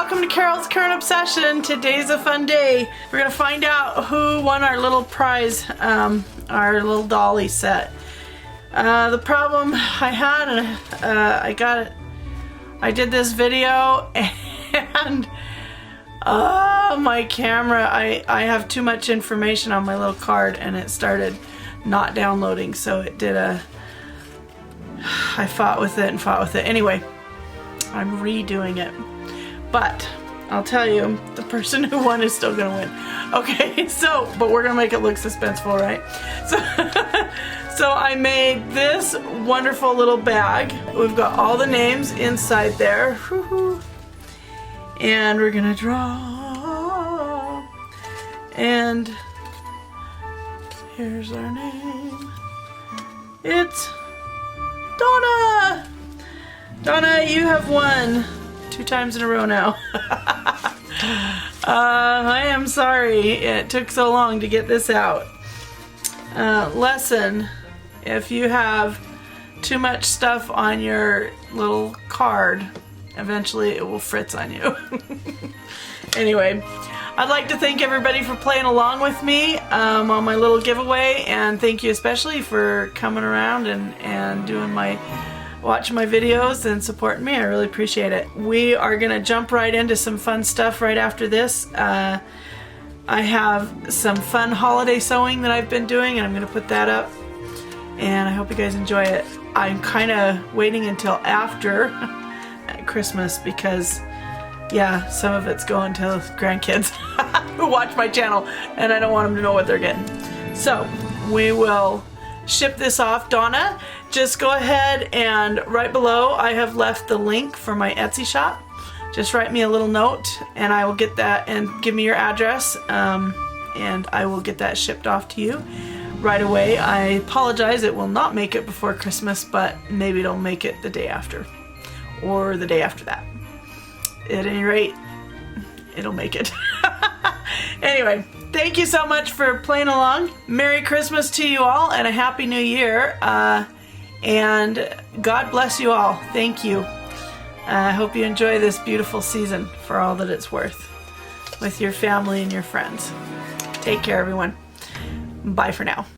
welcome to Carol's Current Obsession. Today's a fun day. We're gonna find out who won our little prize, our little dolly set. The problem I had, I did this video and my camera, I have too much information on my little card and it started not downloading, so it did I fought with it and fought with it. Anyway, I'm redoing it. But I'll tell you, the person who won is still gonna win. Okay, but we're gonna make it look suspenseful, right? So I made this wonderful little bag. We've got all the names inside there. And we're gonna draw. And here's our name. It's Donna! Donna, you have won 2 times in a row now. I am sorry it took so long to get this out. Lesson: if you have too much stuff on your little card, eventually it will fritz on you. Anyway, I'd like to thank everybody for playing along with me on my little giveaway, and thank you especially for coming around and watching my videos and supporting me. I really appreciate it. We are gonna jump right into some fun stuff right after this. I have some fun holiday sewing that I've been doing, and I'm gonna put that up, and I hope you guys enjoy it. I'm kind of waiting until after Christmas because, yeah, some of it's going to grandkids who watch my channel, and I don't want them to know what they're getting. So we will ship this off. Donna, just go ahead and right below I have left the link for my Etsy shop. Just write me a little note and I will get that, and give me your address, and I will get that shipped off to you right away. I apologize, it will not make it before Christmas, but maybe it'll make it the day after or the day after that. At any rate, it'll make it. Anyway, thank you so much for playing along. Merry Christmas to you all and a Happy New Year. And God bless you all. Thank you. I hope you enjoy this beautiful season for all that it's worth with your family and your friends. Take care, everyone. Bye for now.